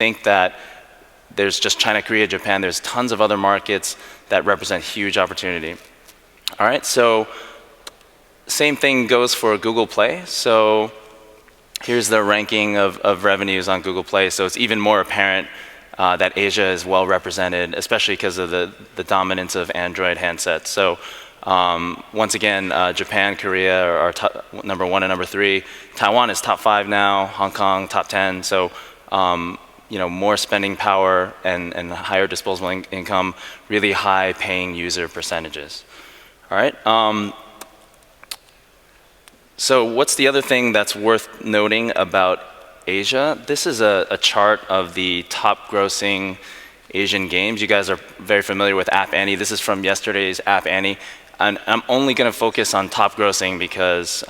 think that there's just China, Korea, Japan. There's tons of other markets that represent huge opportunity. All right, so same thing goes for Google Play. So here's the ranking of revenues on Google Play. So it's even more apparent that Asia is well represented, especially because of the dominance of Android handsets. So once again, Japan, Korea are number 1 and number 3. Taiwan is top 5 now. Hong Kong top 10. So more spending power and higher disposable income, really high paying user percentages. All right. So what's the other thing that's worth noting about Asia? This is a chart of the top grossing Asian games. You guys are very familiar with App Annie. This is from yesterday's App Annie. And I'm only going to focus on top grossing because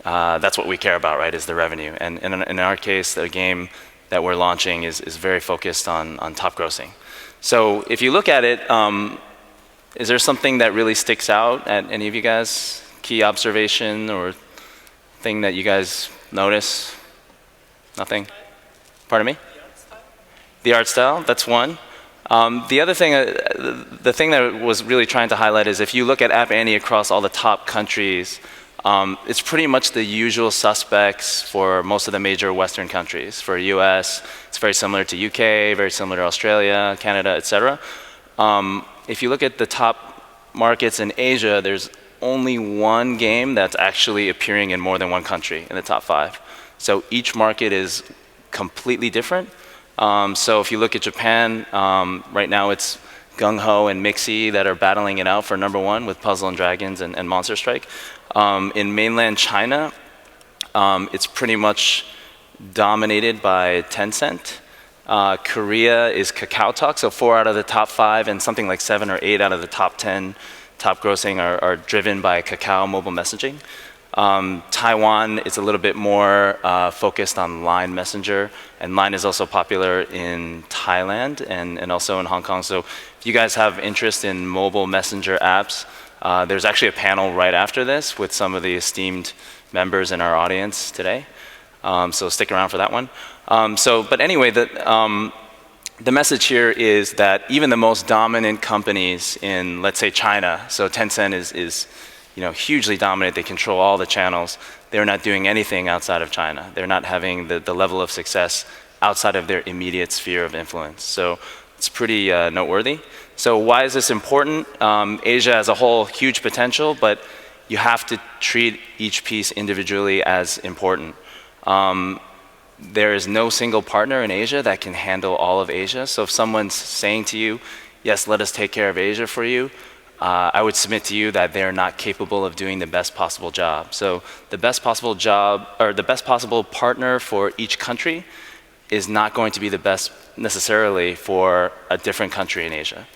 that's what we care about, right, is the revenue. And in our case, the game that we're launching is very focused on top grossing. So if you look at it, is there something that really sticks out at any of you guys? Key observation or thing that you guys notice? Nothing? Pardon me? The art style, that's one. The other thing, the thing that I was really trying to highlight is if you look at App Annie across all the top countries, it's pretty much the usual suspects for most of the major Western countries. For US, it's very similar to UK, very similar to Australia, Canada, etc. If you look at the top markets in Asia, there's only one game that's actually appearing in more than one country in the top 5. So each market is completely different. So if you look at Japan, right now it's Gung Ho and Mixi that are battling it out for number 1 with Puzzle and Dragons and Monster Strike. In mainland China, it's pretty much dominated by Tencent. Korea is Kakao Talk, so 4 out of the top 5 and something like 7 or 8 out of the top 10 top grossing are driven by Kakao mobile messaging. Taiwan is a little bit more focused on Line Messenger, and Line is also popular in Thailand and also in Hong Kong. So if you guys have interest in mobile messenger apps, there's actually a panel right after this with some of the esteemed members in our audience today. So stick around for that one. But anyway, the message here is that even the most dominant companies in, let's say, China, so Tencent is hugely dominant, they control all the channels, they're not doing anything outside of China. They're not having the level of success outside of their immediate sphere of influence. So it's pretty noteworthy. So why is this important? Asia as a whole, huge potential, but you have to treat each piece individually as important. There is no single partner in Asia that can handle all of Asia. So if someone's saying to you, yes, let us take care of Asia for you, I would submit to you that they're not capable of doing the best possible job. So the best possible job, or the best possible partner for each country is not going to be the best necessarily for a different country in Asia.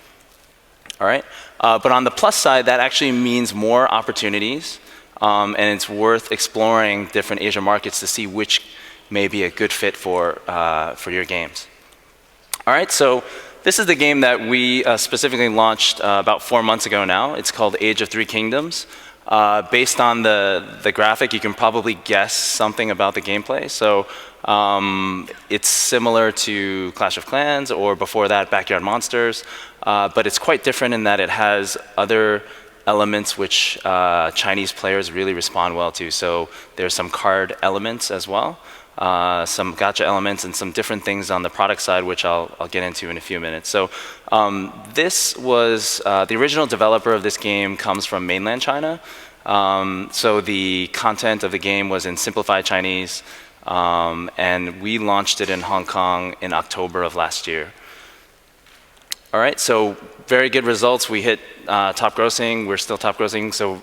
All right? But on the plus side, that actually means more opportunities, and it's worth exploring different Asia markets to see which may be a good fit for your games. All right, so this is the game that we specifically launched about 4 months ago now. It's called Age of Three Kingdoms. Based on the graphic, you can probably guess something about the gameplay. So it's similar to Clash of Clans, or before that, Backyard Monsters. But it's quite different in that it has other elements which Chinese players really respond well to. So there's some card elements as well. Some gacha elements and some different things on the product side, which I'll get into in a few minutes. So this was, the original developer of this game comes from mainland China. So the content of the game was in simplified Chinese, and we launched it in Hong Kong in October of last year. All right, so very good results. We hit top grossing, we're still top grossing. So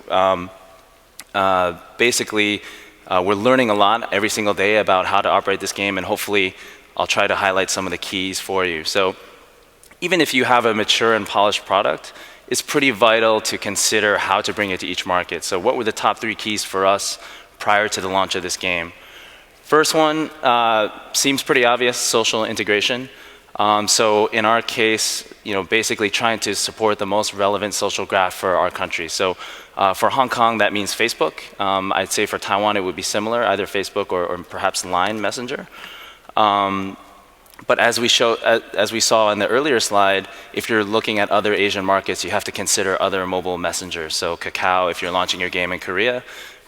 basically, we're learning a lot every single day about how to operate this game, and hopefully I'll try to highlight some of the keys for you. So even if you have a mature and polished product, it's pretty vital to consider how to bring it to each market. So what were the top 3 keys for us prior to the launch of this game? First one seems pretty obvious: social integration. So in our case, basically trying to support the most relevant social graph for our country. So for Hong Kong, that means Facebook. I'd say for Taiwan, it would be similar, either Facebook or perhaps Line Messenger. But as we saw in the earlier slide, if you're looking at other Asian markets, you have to consider other mobile messengers. So Kakao, if you're launching your game in Korea,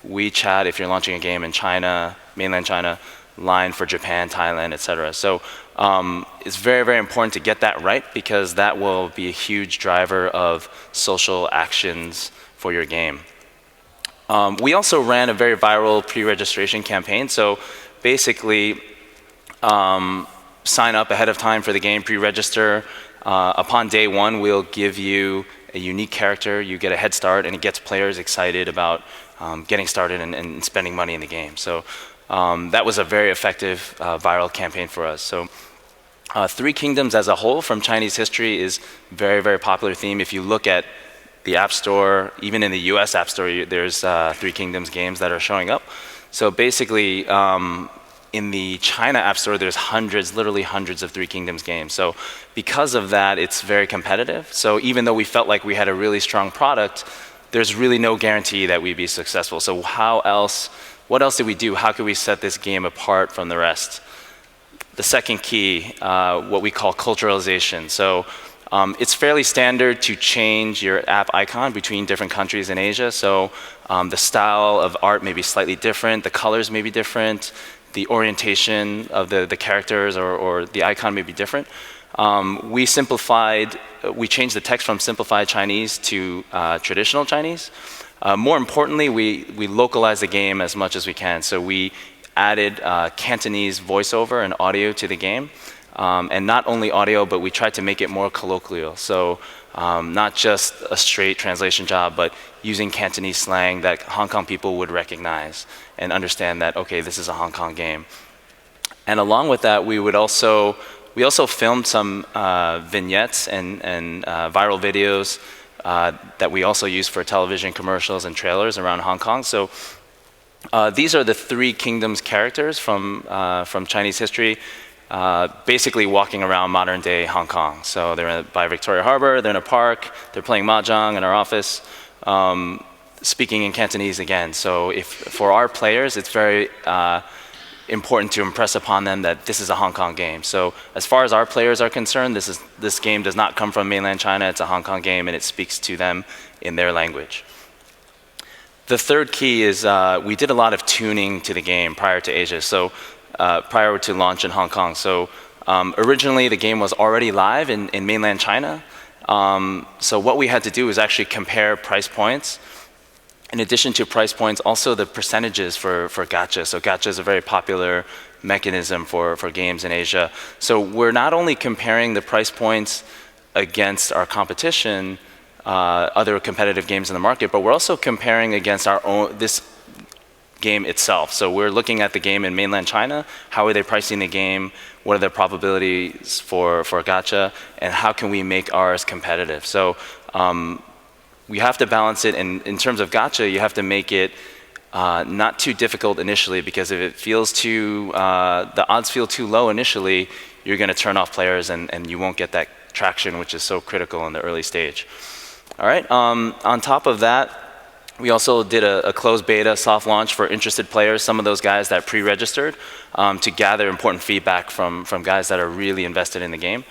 WeChat, if you're launching a game in China, mainland China, Line for Japan, Thailand, etc. So it's very, very important to get that right because that will be a huge driver of social actions for your game. We also ran a very viral pre-registration campaign. So basically, sign up ahead of time for the game, pre-register. Upon day one, we'll give you a unique character. You get a head start, and it gets players excited about getting started and spending money in the game. So that was a very effective viral campaign for us. So Three Kingdoms as a whole from Chinese history is very, very popular theme. If you look at the App Store, even in the US App Store, there's Three Kingdoms games that are showing up. So basically, in the China App Store, there's hundreds, literally hundreds of Three Kingdoms games. So because of that, it's very competitive. So even though we felt like we had a really strong product, there's really no guarantee that we'd be successful. So what else did we do? How could we set this game apart from the rest? The second key, what we call culturalization. So it's fairly standard to change your app icon between different countries in Asia. So the style of art may be slightly different, the colors may be different, the orientation of the characters or the icon may be different. We changed the text from simplified Chinese to traditional Chinese. More importantly, we localized the game as much as we can. So we added Cantonese voiceover and audio to the game. And not only audio, but we tried to make it more colloquial. So not just a straight translation job, but using Cantonese slang that Hong Kong people would recognize and understand that, okay, this is a Hong Kong game. And along with that, we also filmed some vignettes and viral videos that we also use for television commercials and trailers around Hong Kong. So these are the Three Kingdoms characters from Chinese history. Basically walking around modern day Hong Kong. So they're by Victoria Harbor, they're in a park, they're playing mahjong in our office, speaking in Cantonese again. So for our players, it's very important to impress upon them that this is a Hong Kong game. So as far as our players are concerned, this game does not come from mainland China, it's a Hong Kong game and it speaks to them in their language. The third key is we did a lot of tuning to the game prior to Asia. So prior to launch in Hong Kong. So originally the game was already live in mainland China. So what we had to do was actually compare price points. In addition to price points, also the percentages for gacha. So gacha is a very popular mechanism for games in Asia. So we're not only comparing the price points against our competition, other competitive games in the market, but we're also comparing against this game itself. So we're looking at the game in mainland China. How are they pricing the game? What are the probabilities for gacha? And how can we make ours competitive? So we have to balance it. And in terms of gacha, you have to make it not too difficult initially, because if it feels the odds feel too low initially, you're going to turn off players and you won't get that traction, which is so critical in the early stage. All right. On top of that, we also did a closed beta soft launch for interested players, some of those guys that pre-registered, to gather important feedback from guys that are really invested in the game.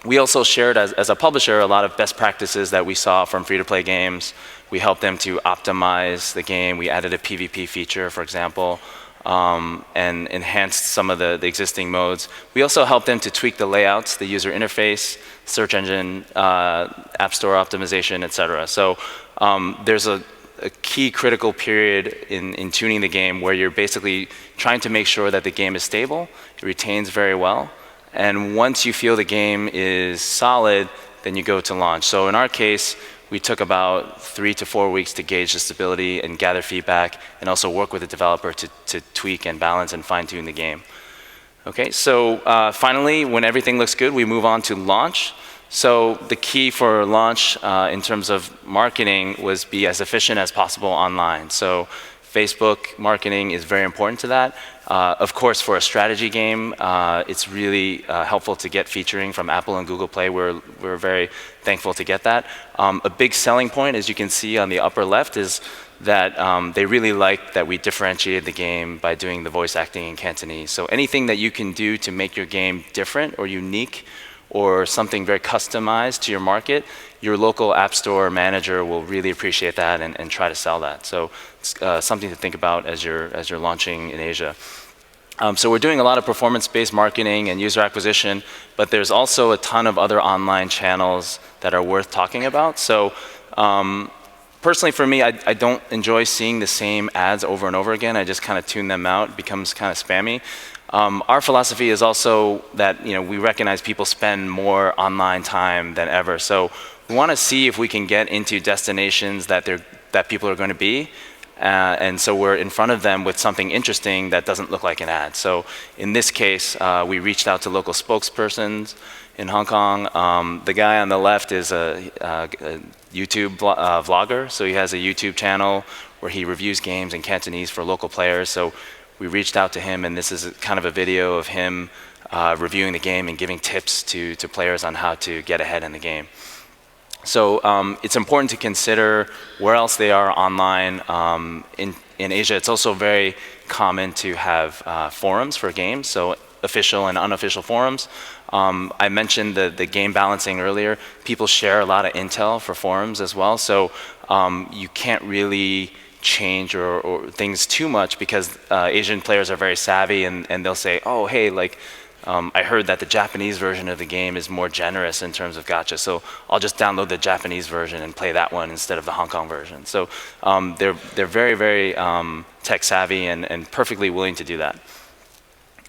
We also shared, as a publisher, a lot of best practices that we saw from free-to-play games. We helped them to optimize the game. We added a PvP feature, for example, and enhanced some of the existing modes. We also helped them to tweak the layouts, the user interface, search engine, app store optimization, etc. So there's a key critical period in tuning the game where you're basically trying to make sure that the game is stable, it retains very well, and once you feel the game is solid, then you go to launch. So in our case, we took about 3 to 4 weeks to gauge the stability and gather feedback, and also work with the developer to tweak and balance and fine-tune the game. Okay, so finally, when everything looks good, we move on to launch. So the key for launch in terms of marketing was be as efficient as possible online. So Facebook marketing is very important to that. Of course, for a strategy game, it's really helpful to get featuring from Apple and Google Play. We're very thankful to get that. A big selling point, as you can see on the upper left, is that they really liked that we differentiated the game by doing the voice acting in Cantonese. So anything that you can do to make your game different or unique or something very customized to your market, your local app store manager will really appreciate that and try to sell that. So it's something to think about as you're launching in Asia. So we're doing a lot of performance-based marketing and user acquisition, but there's also a ton of other online channels that are worth talking about. So personally for me, I don't enjoy seeing the same ads over and over again. I just kind of tune them out. It becomes kind of spammy. Our philosophy is also that we recognize people spend more online time than ever. So we want to see if we can get into destinations that people are going to be. And so we're in front of them with something interesting that doesn't look like an ad. So in this case, we reached out to local spokespersons in Hong Kong. The guy on the left is a YouTube vlogger. So he has a YouTube channel where he reviews games in Cantonese for local players. So we reached out to him, and this is kind of a video of him reviewing the game and giving tips to players on how to get ahead in the game. So it's important to consider where else they are online. In Asia, it's also very common to have forums for games, so official and unofficial forums. I mentioned the game balancing earlier. People share a lot of intel for forums as well, so you can't really change or things too much because Asian players are very savvy and they'll say, oh, hey, like, I heard that the Japanese version of the game is more generous in terms of gacha, so I'll just download the Japanese version and play that one instead of the Hong Kong version. So they're very, very tech savvy and perfectly willing to do that.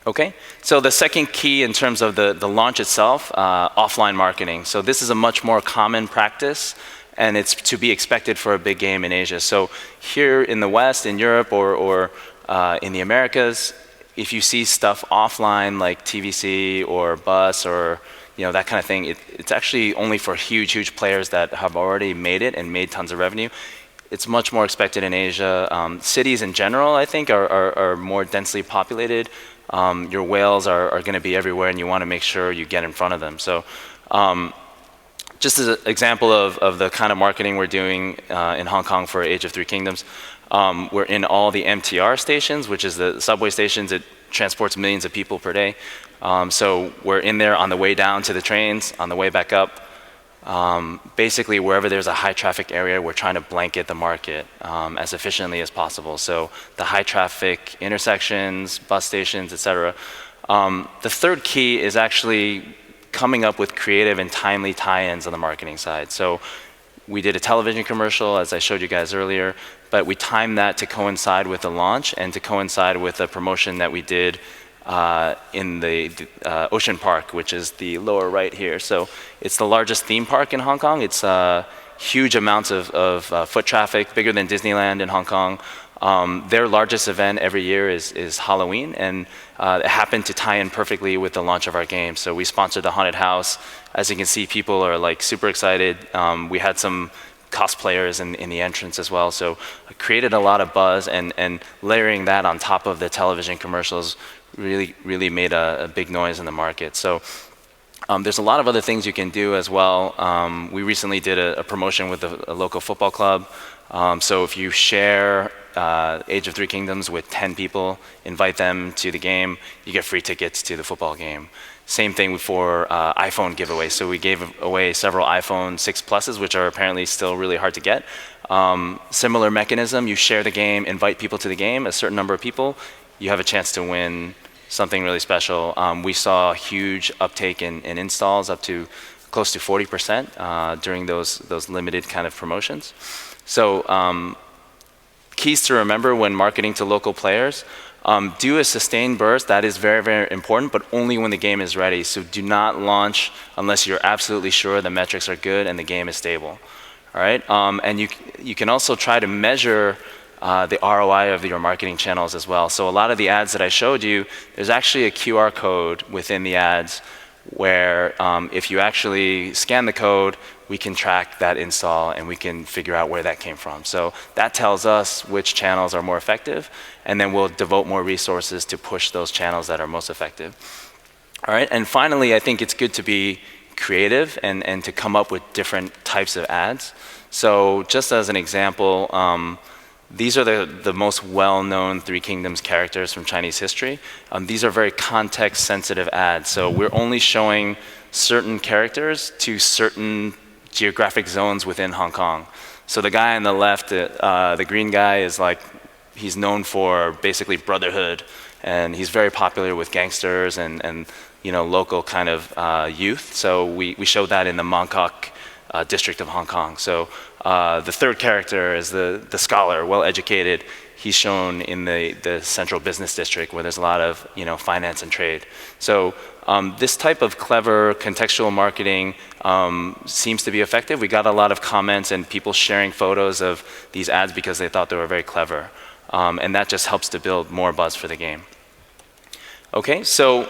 Okay, so the second key in terms of the launch itself, offline marketing. So this is a much more common practice, and it's to be expected for a big game in Asia. So here in the West, in Europe, or in the Americas, if you see stuff offline like TVC or Bus or that kind of thing, it's actually only for huge players that have already made it and made tons of revenue. It's much more expected in Asia. Cities in general, I think, are more densely populated. Your whales are going to be everywhere, and you want to make sure you get in front of them. So just as an example of the kind of marketing we're doing in Hong Kong for Age of Three Kingdoms, we're in all the MTR stations, which is the subway stations. It transports millions of people per day. So we're in there on the way down to the trains, on the way back up. Basically, wherever there's a high traffic area, we're trying to blanket the market as efficiently as possible. So the high traffic intersections, bus stations, etc. The third key is actually coming up with creative and timely tie-ins on the marketing side. So we did a television commercial, as I showed you guys earlier, but we timed that to coincide with the launch and to coincide with a promotion that we did in the Ocean Park, which is the lower right here. So it's the largest theme park in Hong Kong. It's huge amounts of foot traffic, bigger than Disneyland in Hong Kong. Their largest event every year is Halloween, and it happened to tie in perfectly with the launch of our game. So we sponsored the haunted house. As you can see, people are like super excited. We had some cosplayers in the entrance as well. So it created a lot of buzz, and layering that on top of the television commercials really made a big noise in the market. So there's a lot of other things you can do as well. We recently did a promotion with a local football club. So if you share Age of Three Kingdoms with 10 people, invite them to the game, you get free tickets to the football game. Same thing for iPhone giveaways. So we gave away several iPhone 6 Pluses, which are apparently still really hard to get. Similar mechanism, you share the game, invite people to the game, a certain number of people, you have a chance to win something really special. We saw a huge uptake in installs, up to close to 40% during those limited kind of promotions. So keys to remember when marketing to local players, do a sustained burst. That is very, very important, but only when the game is ready. So do not launch unless you're absolutely sure the metrics are good and the game is stable. All right, and you can also try to measure the ROI of your marketing channels as well. So a lot of the ads that I showed you, there's actually a QR code within the ads where if you actually scan the code, we can track that install and we can figure out where that came from. So that tells us which channels are more effective, and then we'll devote more resources to push those channels that are most effective. All right, and finally, I think it's good to be creative and to come up with different types of ads. So just as an example, These are the most well-known Three Kingdoms characters from Chinese history. These are very context-sensitive ads, so we're only showing certain characters to certain geographic zones within Hong Kong. So the guy on the left, the green guy, is like, he's known for basically brotherhood, and he's very popular with gangsters and local kind of youth. So we showed that in the Mongkok district of Hong Kong. So the third character is the scholar, well-educated. He's shown in the central business district where there's a lot of finance and trade. So this type of clever contextual marketing seems to be effective. We got a lot of comments and people sharing photos of these ads because they thought they were very clever. And that just helps to build more buzz for the game. Okay, so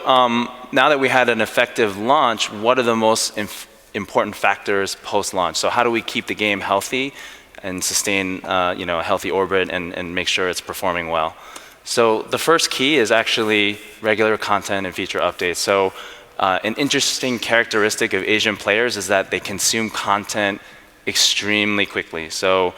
now that we had an effective launch, what are the most important factors post-launch? So how do we keep the game healthy and sustain a healthy orbit and make sure it's performing well? So the first key is actually regular content and feature updates. So an interesting characteristic of Asian players is that they consume content extremely quickly. So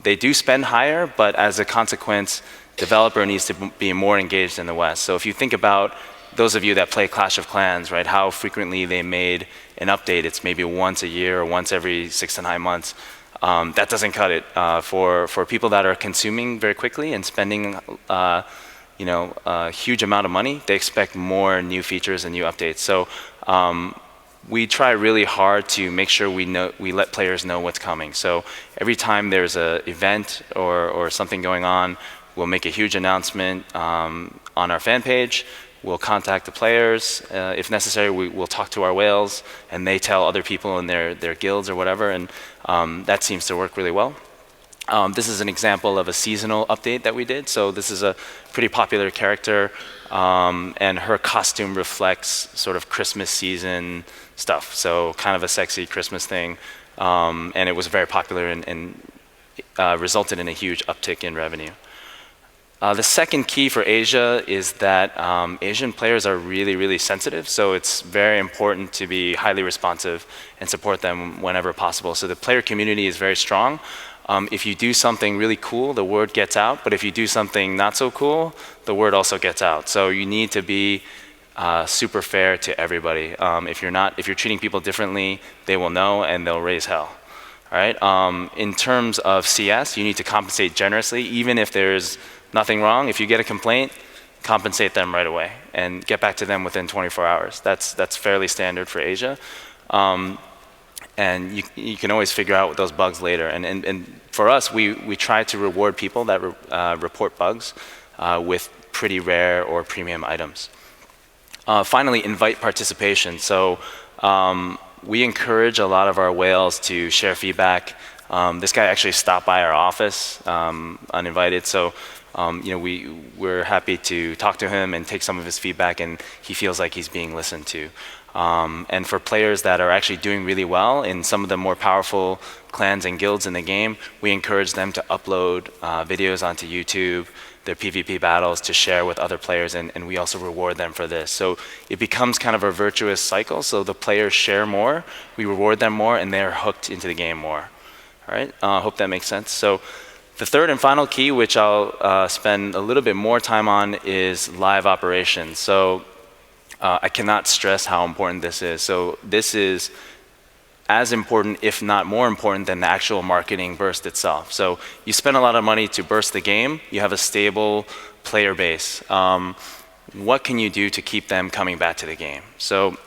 they do spend higher, but as a consequence, developer needs to be more engaged in the West. So if you think about those of you that play Clash of Clans, right, how frequently they made an update, it's maybe once a year or once every 6 to 9 months. That doesn't cut it. For people that are consuming very quickly and spending a huge amount of money, they expect more new features and new updates. So we try really hard to make sure we let players know what's coming. So every time there's an event or something going on, we'll make a huge announcement on our fan page. We'll contact the players. If necessary, we'll talk to our whales, and they tell other people in their guilds or whatever, and that seems to work really well. This is an example of a seasonal update that we did. So this is a pretty popular character, and her costume reflects sort of Christmas season stuff. So kind of a sexy Christmas thing, and it was very popular and resulted in a huge uptick in revenue. The second key for Asia is that Asian players are really, really sensitive, so it's very important to be highly responsive and support them whenever possible. So the player community is very strong. If you do something really cool, the word gets out, but if you do something not so cool, the word also gets out. So you need to be super fair to everybody. If you're treating people differently, they will know and they'll raise hell. All right? In terms of CS, you need to compensate generously, even if there's nothing wrong. If you get a complaint, compensate them right away and get back to them within 24 hours. That's fairly standard for Asia. And you can always figure out those bugs later. And for us, we try to reward people that report bugs with pretty rare or premium items. Finally, invite participation. So we encourage a lot of our whales to share feedback. This guy actually stopped by our office uninvited. So we're happy to talk to him and take some of his feedback, and he feels like he's being listened to. And for players that are actually doing really well in some of the more powerful clans and guilds in the game, we encourage them to upload videos onto YouTube, their PvP battles, to share with other players, and we also reward them for this. So it becomes kind of a virtuous cycle. So the players share more, we reward them more, and they're hooked into the game more. All right, hope that makes sense. So the third and final key, which I'll spend a little bit more time on, is live operations. So I cannot stress how important this is. So this is as important, if not more important, than the actual marketing burst itself. So you spend a lot of money to burst the game. You have a stable player base. What can you do to keep them coming back to the game? So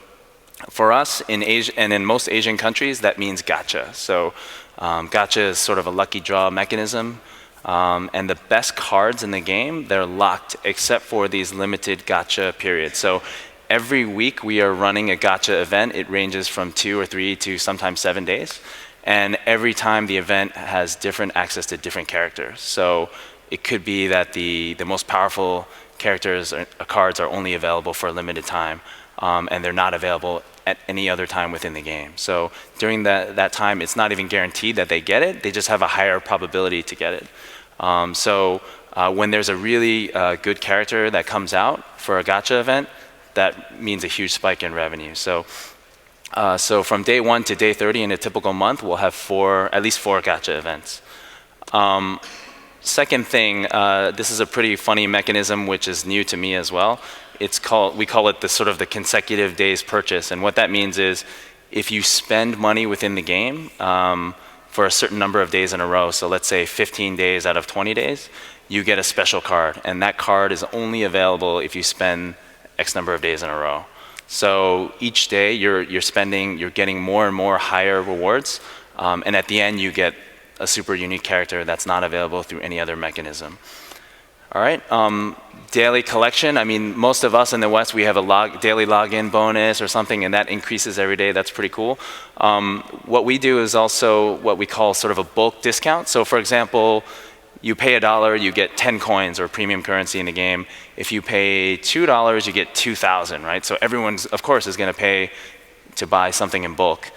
for us in Asia and in most Asian countries, that means gacha. So gacha is sort of a lucky draw mechanism. And the best cards in the game, they're locked except for these limited gacha periods. So every week we are running a gacha event. It ranges from 2 or 3 to sometimes 7 days. And every time the event has different access to different characters. So it could be that the most powerful characters or cards are only available for a limited time, and they're not available at any other time within the game. So during that time, it's not even guaranteed that they get it. They just have a higher probability to get it. When there's a really good character that comes out for a gacha event, that means a huge spike in revenue. So from day 1 to day 30 in a typical month, we'll have at least four gacha events. Second thing, this is a pretty funny mechanism which is new to me as well. We call it the sort of the consecutive days purchase, and what that means is if you spend money within the game for a certain number of days in a row, so let's say 15 days out of 20 days, you get a special card, and that card is only available if you spend X number of days in a row. So each day you're getting more and more higher rewards, and at the end you get a super unique character that's not available through any other mechanism. All right, daily collection. I mean, most of us in the West, we have a daily login bonus or something, and that increases every day. That's pretty cool. What we do is also what we call sort of a bulk discount. So for example, you pay $1, you get 10 coins or premium currency in the game. If you pay $2, you get 2,000, right? So everyone, of course, is going to pay to buy something in bulk.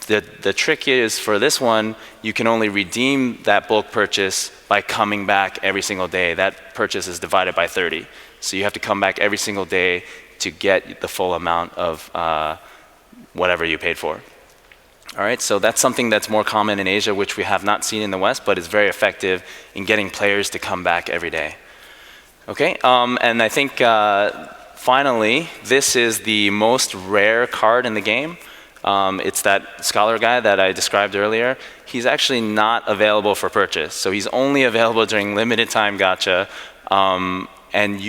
The trick is, for this one, you can only redeem that bulk purchase by coming back every single day. That purchase is divided by 30. So you have to come back every single day to get the full amount of whatever you paid for. All right, so that's something that's more common in Asia, which we have not seen in the West, but is very effective in getting players to come back every day. Okay, and I think finally, this is the most rare card in the game. It's that scholar guy that I described earlier. He's actually not available for purchase. So he's only available during limited time gacha. And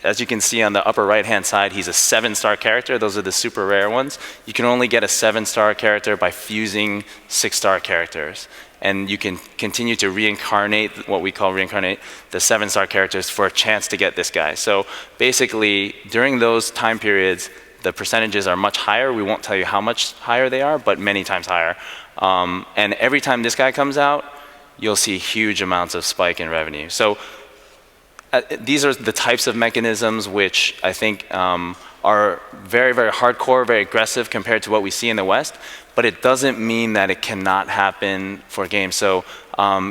as you can see on the upper right-hand side, he's a 7-star character. Those are the super rare ones. You can only get a 7-star character by fusing 6-star characters. And you can continue to reincarnate, what we call reincarnate, the 7-star characters for a chance to get this guy. So basically, during those time periods, the percentages are much higher. We won't tell you how much higher they are, but many times higher. And every time this guy comes out, you'll see huge amounts of spike in revenue. So these are the types of mechanisms which I think are very, very hardcore, very aggressive compared to what we see in the West. But it doesn't mean that it cannot happen for games. So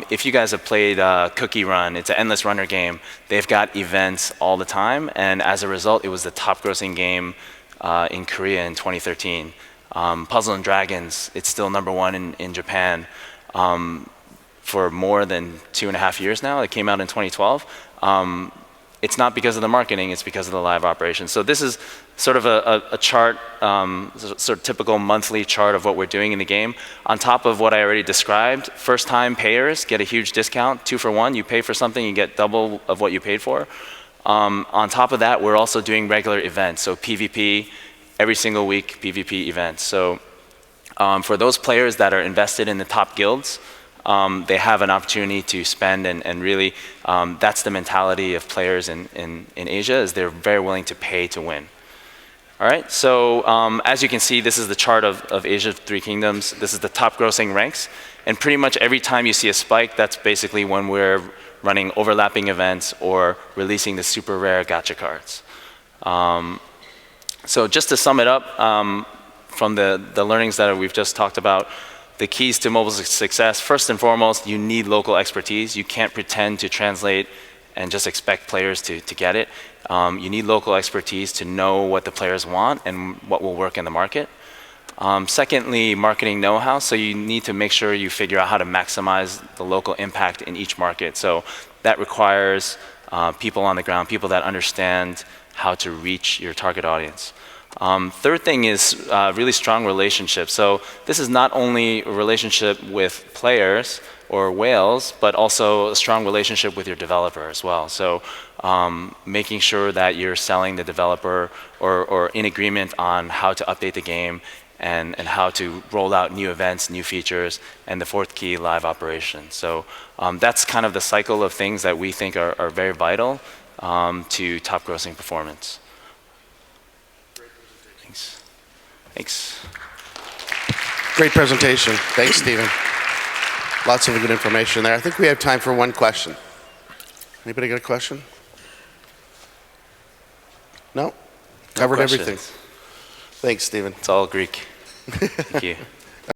if you guys have played Cookie Run, it's an endless runner game. They've got events all the time. And as a result, it was the top grossing game in Korea in 2013. Puzzle and Dragons, it's still #1 in Japan for more than 2.5 years now. It came out in 2012. It's not because of the marketing, it's because of the live operation. So this is sort of a chart, sort of typical monthly chart of what we're doing in the game. On top of what I already described, first-time payers get a huge discount, 2 for 1. You pay for something, you get double of what you paid for. On top of that, we're also doing regular events, so PvP, every single week PvP events. So for those players that are invested in the top guilds, they have an opportunity to spend, and really that's the mentality of players in Asia, is they're very willing to pay to win. All right, so as you can see, this is the chart of Asia 3 Kingdoms. This is the top grossing ranks, and pretty much every time you see a spike, that's basically when we're running overlapping events or releasing the super rare gacha cards. So just to sum it up, from the learnings that we've just talked about, the keys to mobile success, first and foremost, you need local expertise. You can't pretend to translate and just expect players to get it. You need local expertise to know what the players want and what will work in the market. Secondly, marketing know-how. So you need to make sure you figure out how to maximize the local impact in each market. So that requires people on the ground, people that understand how to reach your target audience. Third thing is really strong relationships. So this is not only a relationship with players or whales, but also a strong relationship with your developer as well. So making sure that you're selling the developer or in agreement on how to update the game and how to roll out new events, new features, and the fourth key, live operations. So that's kind of the cycle of things that we think are very vital to top grossing performance. Thanks. Thanks. Great presentation. Thanks, Stephen. Lots of good information there. I think we have time for one question. Anybody got a question? No? Covered everything. Thanks, Stephen. It's all Greek. Thank you.